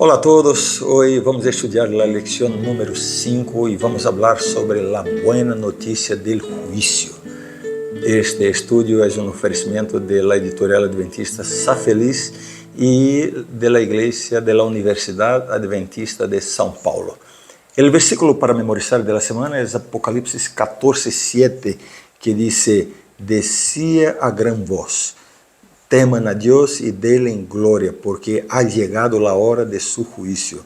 Hola a todos, hoy vamos a estudiar la lección número 5 y vamos a hablar sobre la buena noticia del juicio. Este estudio es un ofrecimiento de la editorial adventista Sa Feliz y de la iglesia de la Universidad Adventista de São Paulo. El versículo para memorizar de la semana es Apocalipsis 14:7, que dice: decía a gran voz, teman a Dios y denle gloria, porque ha llegado la hora de su juicio,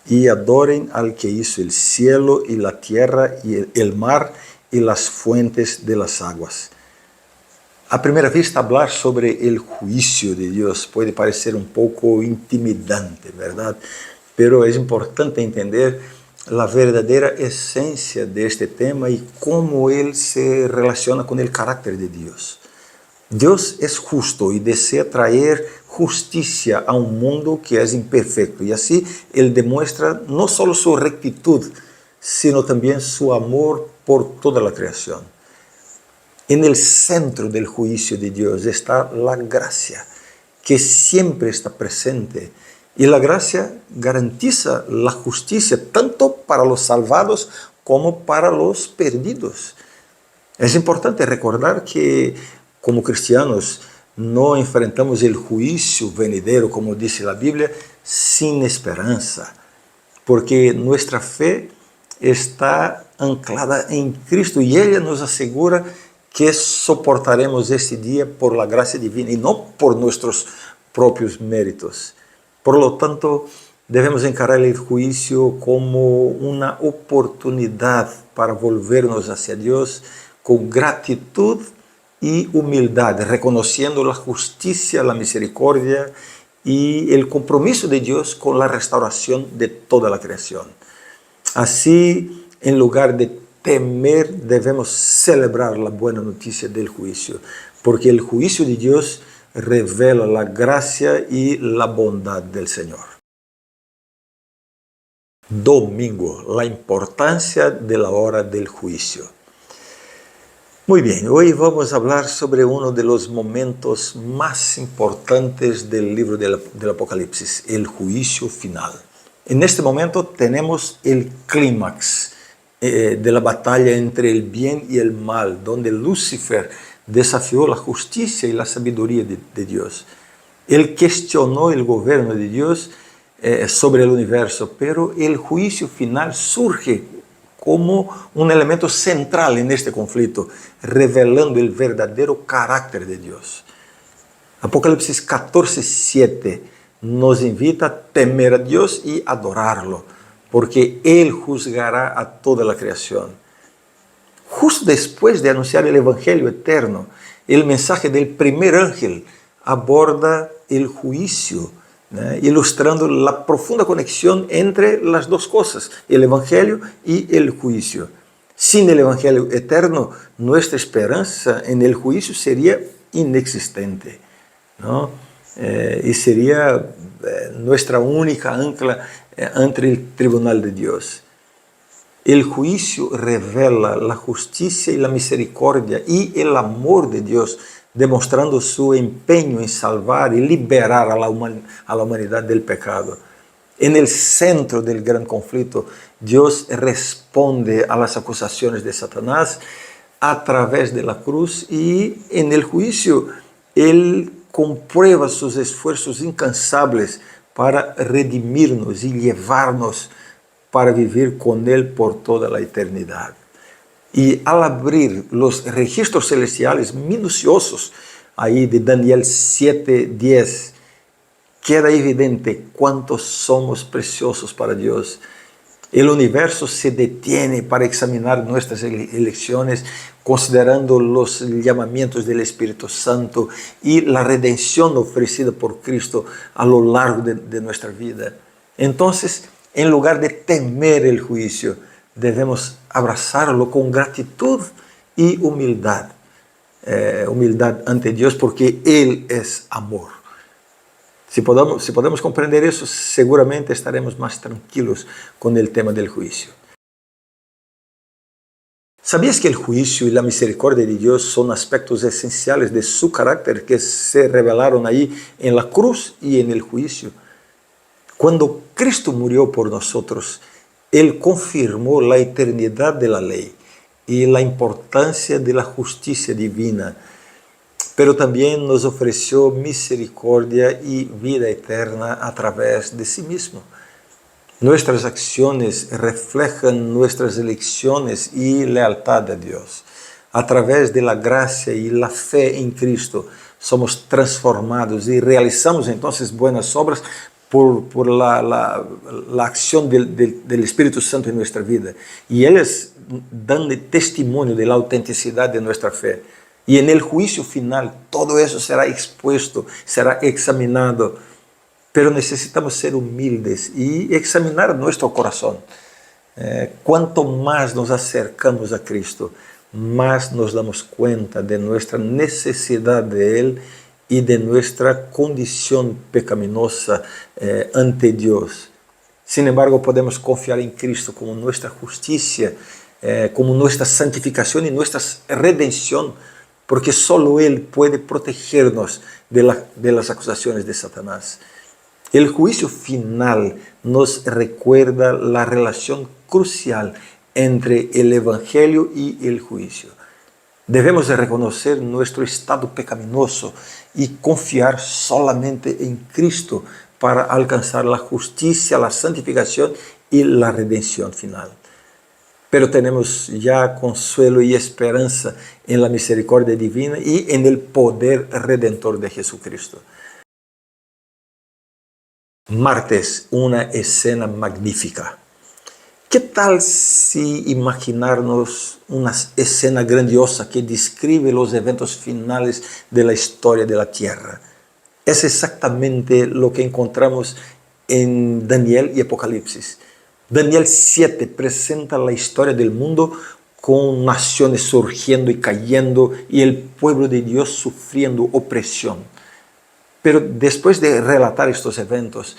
y adoren al que hizo el cielo y la tierra y el mar y las fuentes de las aguas. A primera vista, hablar sobre el juicio de Dios puede parecer un poco intimidante, ¿verdad? Pero es importante entender la verdadera esencia de este tema y cómo él se relaciona con el carácter de Dios. Dios es justo y desea traer justicia a un mundo que es imperfecto, y así Él demuestra no solo su rectitud, sino también su amor por toda la creación. En el centro del juicio de Dios está la gracia, que siempre está presente, y la gracia garantiza la justicia tanto para los salvados como para los perdidos. Es importante recordar que como cristianos no enfrentamos el juicio venidero, como dice la Biblia, sin esperanza, porque nuestra fe está anclada en Cristo y ella nos asegura que soportaremos este día por la gracia divina y no por nuestros propios méritos. Por lo tanto, debemos encarar el juicio como una oportunidad para volvernos hacia Dios con gratitud y humildad, reconociendo la justicia, la misericordia y el compromiso de Dios con la restauración de toda la creación. Así, en lugar de temer, debemos celebrar la buena noticia del juicio, porque el juicio de Dios revela la gracia y la bondad del Señor. Domingo, la importancia de la hora del juicio. Muy bien, hoy vamos a hablar sobre uno de los momentos más importantes del libro del Apocalipsis, el juicio final. En este momento tenemos el clímax de la batalla entre el bien y el mal, donde Lucifer desafió la justicia y la sabiduría de Dios. Él cuestionó el gobierno de Dios sobre el universo, pero el juicio final surge como un elemento central en este conflicto, revelando el verdadero carácter de Dios. Apocalipsis 14:7 nos invita a temer a Dios y adorarlo, porque Él juzgará a toda la creación. Justo después de anunciar el Evangelio eterno, el mensaje del primer ángel aborda el juicio, ilustrando la profunda conexión entre las dos cosas, el Evangelio y el juicio. Sin el Evangelio eterno, nuestra esperanza en el juicio sería inexistente, ¿no? Y sería nuestra única ancla ante el tribunal de Dios. El juicio revela la justicia y la misericordia y el amor de Dios, demostrando su empeño en salvar y liberar a la humanidad del pecado. En el centro del gran conflicto, Dios responde a las acusaciones de Satanás a través de la cruz, y en el juicio Él comprueba sus esfuerzos incansables para redimirnos y llevarnos para vivir con Él por toda la eternidad. Y al abrir los registros celestiales minuciosos ahí de Daniel 7:10, queda evidente cuántos somos preciosos para Dios. El universo se detiene para examinar nuestras elecciones, considerando los llamamientos del Espíritu Santo y la redención ofrecida por Cristo a lo largo de nuestra vida. Entonces, en lugar de temer el juicio, debemos abrazarlo con gratitud y humildad. Humildad ante Dios, porque Él es amor. Si podemos comprender eso, seguramente estaremos más tranquilos con el tema del juicio. ¿Sabías que el juicio y la misericordia de Dios son aspectos esenciales de su carácter que se revelaron ahí en la cruz y en el juicio? Cuando Cristo murió por nosotros, Él confirmó la eternidad de la ley y la importancia de la justicia divina, pero también nos ofreció misericordia y vida eterna a través de sí mismo. Nuestras acciones reflejan nuestras elecciones y lealtad a Dios. A través de la gracia y la fe en Cristo somos transformados y realizamos entonces buenas obras por la acción del Espíritu Santo en nuestra vida. Y ellas dan testimonio de la autenticidad de nuestra fe. Y en el juicio final todo eso será expuesto, será examinado. Pero necesitamos ser humildes y examinar nuestro corazón. Cuanto más nos acercamos a Cristo, más nos damos cuenta de nuestra necesidad de Él y de nuestra condición pecaminosa ante Dios. Sin embargo, podemos confiar en Cristo como nuestra justicia, como nuestra santificación y nuestra redención, porque solo Él puede protegernos de las acusaciones de Satanás. El juicio final nos recuerda la relación crucial entre el Evangelio y el juicio. Debemos reconocer nuestro estado pecaminoso y confiar solamente en Cristo para alcanzar la justicia, la santificación y la redención final. Pero tenemos ya consuelo y esperanza en la misericordia divina y en el poder redentor de Jesucristo. Martes, una escena magnífica. ¿Qué tal si imaginarnos una escena grandiosa que describe los eventos finales de la historia de la Tierra? Es exactamente lo que encontramos en Daniel y Apocalipsis. Daniel 7 presenta la historia del mundo con naciones surgiendo y cayendo y el pueblo de Dios sufriendo opresión. Pero después de relatar estos eventos,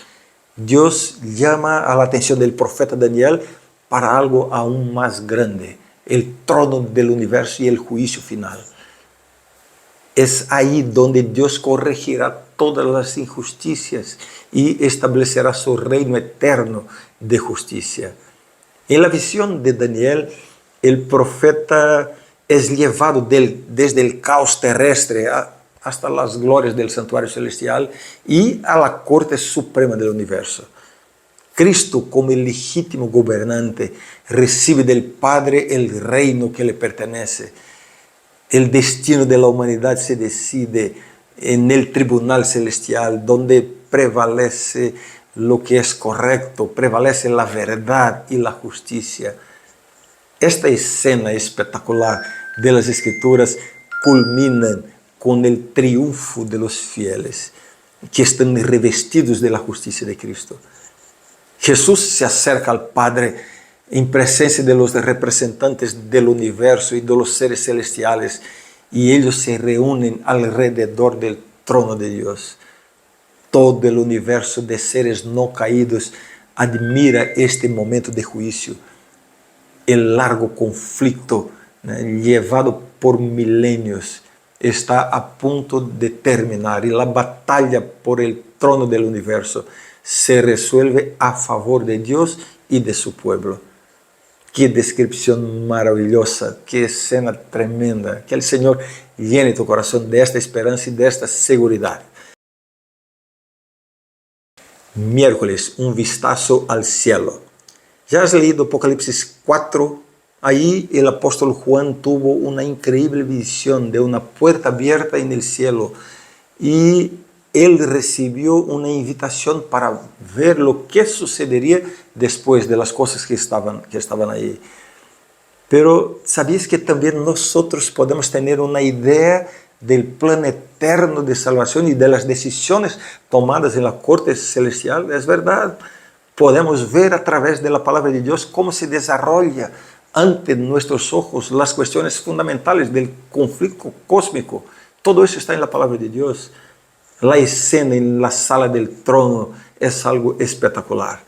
Dios llama a la atención del profeta Daniel para algo aún más grande, el trono del universo y el juicio final. Es ahí donde Dios corregirá todas las injusticias y establecerá su reino eterno de justicia. En la visión de Daniel, el profeta es llevado desde el caos terrestre hasta las glorias del santuario celestial y a la corte suprema del universo. Cristo, como el legítimo gobernante, recibe del Padre el reino que le pertenece. El destino de la humanidad se decide en el tribunal celestial, donde prevalece lo que es correcto, prevalece la verdad y la justicia. Esta escena espectacular de las Escrituras culmina con el triunfo de los fieles, que están revestidos de la justicia de Cristo. Jesús se acerca al Padre en presencia de los representantes del universo y de los seres celestiales, y ellos se reúnen alrededor del trono de Dios. Todo el universo de seres no caídos admira este momento de juicio. El largo conflicto llevado por milenios está a punto de terminar y la batalla por el trono del universo se resuelve a favor de Dios y de su pueblo. Qué descripción maravillosa, qué escena tremenda. Que el Señor llene tu corazón de esta esperanza y de esta seguridad. Miércoles, un vistazo al cielo. ¿Ya has leído Apocalipsis 4? Ahí el apóstol Juan tuvo una increíble visión de una puerta abierta en el cielo y él recibió una invitación para ver lo que sucedería después de las cosas que estaban ahí. Pero ¿sabías que también nosotros podemos tener una idea del plan eterno de salvación y de las decisiones tomadas en la corte celestial? Es verdad. Podemos ver a través de la palabra de Dios cómo se desarrolla ante nuestros ojos las cuestiones fundamentales del conflicto cósmico. Todo eso está en la palabra de Dios. La escena en la sala del trono es algo espectacular.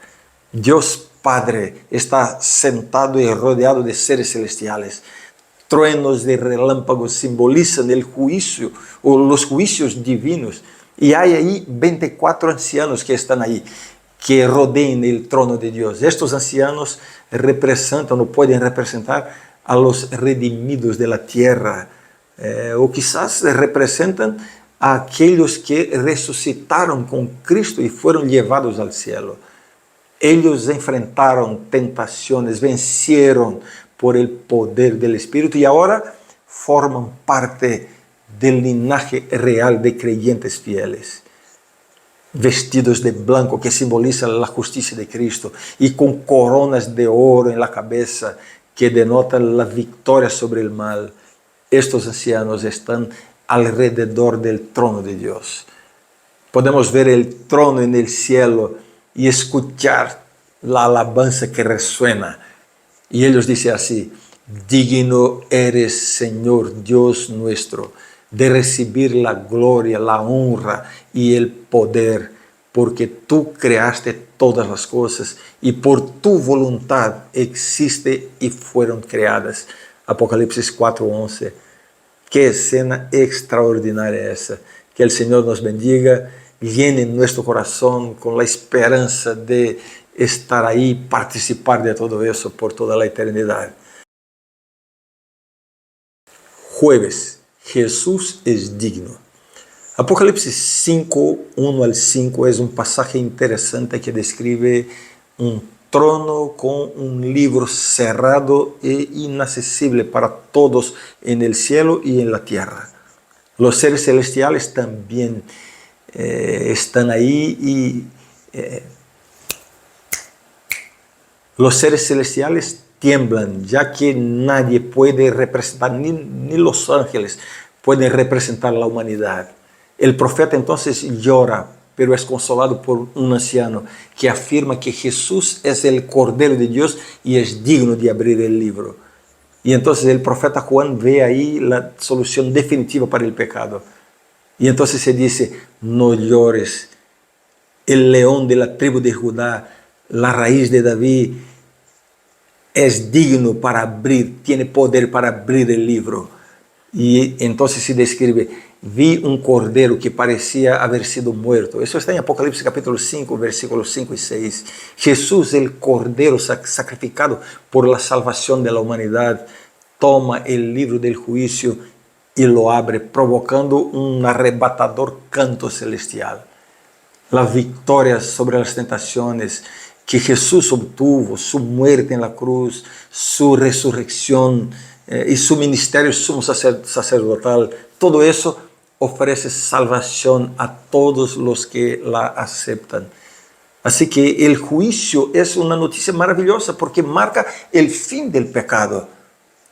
Dios Padre está sentado y rodeado de seres celestiales. Truenos de relámpagos simbolizan el juicio o los juicios divinos. Y hay ahí 24 ancianos que están ahí. que rodeen el trono de Dios. Estos ancianos representan o pueden representar a los redimidos de la tierra, o quizás representan a aquellos que resucitaron con Cristo y fueron llevados al cielo. Ellos enfrentaron tentaciones, vencieron por el poder del Espíritu y ahora forman parte del linaje real de creyentes fieles, vestidos de blanco, que simboliza la justicia de Cristo, y con coronas de oro en la cabeza, que denotan la victoria sobre el mal. Estos ancianos están alrededor del trono de Dios. Podemos ver el trono en el cielo y escuchar la alabanza que resuena. Y ellos dicen así: digno eres, Señor Dios nuestro, de recibir la gloria, la honra y el poder, porque tú creaste todas las cosas y por tu voluntad existe y fueron creadas. Apocalipsis 4:11. Qué escena extraordinaria esa. Que el Señor nos bendiga, llene nuestro corazón con la esperanza de estar ahí, participar de todo eso por toda la eternidad. Jueves, Jesús es digno. Apocalipsis 5, 1 al 5 es un pasaje interesante que describe un trono con un libro cerrado e inaccesible para todos en el cielo y en la tierra. Los seres celestiales también están ahí y los seres celestiales tiemblan, ya que nadie puede representar, ni los ángeles pueden representar la humanidad. El profeta entonces llora, pero es consolado por un anciano que afirma que Jesús es el Cordero de Dios y es digno de abrir el libro. Y entonces el profeta Juan ve ahí la solución definitiva para el pecado. Y entonces se dice: no llores, el león de la tribu de Judá, la raíz de David, es digno para abrir, tiene poder para abrir el libro. Y entonces se describe: vi un cordero que parecía haber sido muerto. Eso está en Apocalipsis capítulo 5, versículos 5 y 6. Jesús, el cordero sacrificado por la salvación de la humanidad, toma el libro del juicio y lo abre, provocando un arrebatador canto celestial. La victoria sobre las tentaciones que Jesús obtuvo, su muerte en la cruz, su resurrección y su ministerio sumo sacerdotal, todo eso ofrece salvación a todos los que la aceptan. Así que el juicio es una noticia maravillosa porque marca el fin del pecado.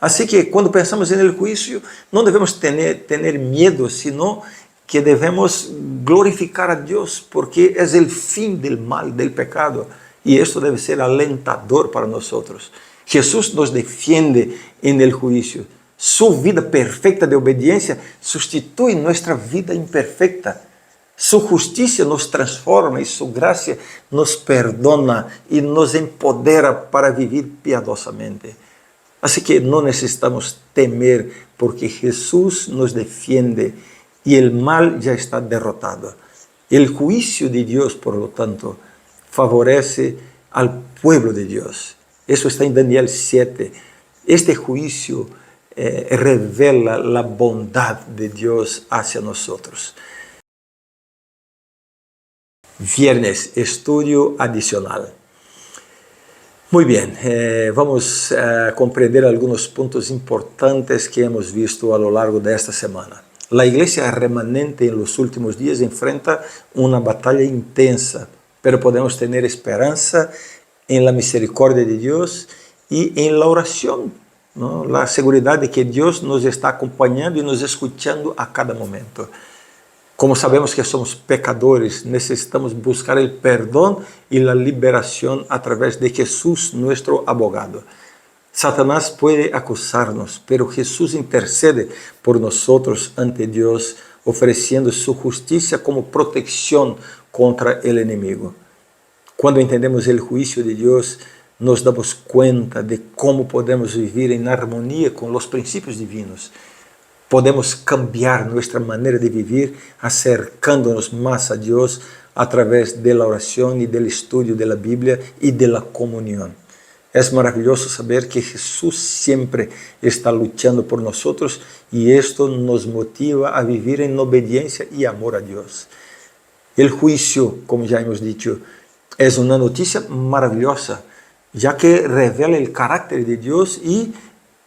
Así que cuando pensamos en el juicio no debemos tener miedo, sino que debemos glorificar a Dios porque es el fin del mal, del pecado. Y esto debe ser alentador para nosotros. Jesús nos defiende en el juicio. Su vida perfecta de obediencia sustituye nuestra vida imperfecta. Su justicia nos transforma y su gracia nos perdona y nos empodera para vivir piadosamente. Así que no necesitamos temer porque Jesús nos defiende y el mal ya está derrotado. El juicio de Dios, por lo tanto, favorece al pueblo de Dios. Eso está en Daniel 7. Este juicio revela la bondad de Dios hacia nosotros. Viernes, estudio adicional. Muy bien, vamos a comprender algunos puntos importantes que hemos visto a lo largo de esta semana. La iglesia remanente en los últimos días enfrenta una batalla intensa, pero podemos tener esperanza en la misericordia de Dios y en la oración, ¿no? La seguridad de que Dios nos está acompañando y nos escuchando a cada momento. Como sabemos que somos pecadores, necesitamos buscar el perdón y la liberación a través de Jesús, nuestro abogado. Satanás puede acusarnos, pero Jesús intercede por nosotros ante Dios, ofreciendo su justicia como protección contra el enemigo. Cuando entendemos el juicio de Dios, nos damos cuenta de cómo podemos vivir en armonía con los principios divinos. podemos cambiar nuestra manera de vivir, acercándonos más a Dios a través de la oración y del estudio de la Biblia y de la comunión. Es maravilloso saber que Jesús siempre está luchando por nosotros y esto nos motiva a vivir en obediencia y amor a Dios. El juicio, como ya hemos dicho, es una noticia maravillosa, ya que revela el carácter de Dios y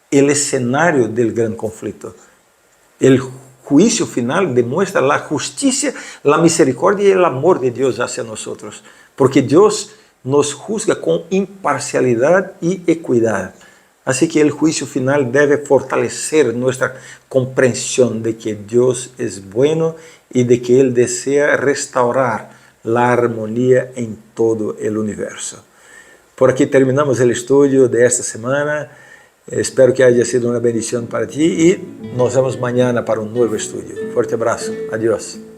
el escenario del gran conflicto. El juicio final demuestra la justicia, la misericordia y el amor de Dios hacia nosotros, porque Dios nos juzga con imparcialidad y equidad. Así que el juicio final debe fortalecer nuestra comprensión de que Dios es bueno y de que Él desea restaurar la armonía en todo el universo. Por aquí terminamos el estudio de esta semana. Espero que haya sido una bendición para ti y nos vemos mañana para un nuevo estudio. Fuerte abrazo. Adiós.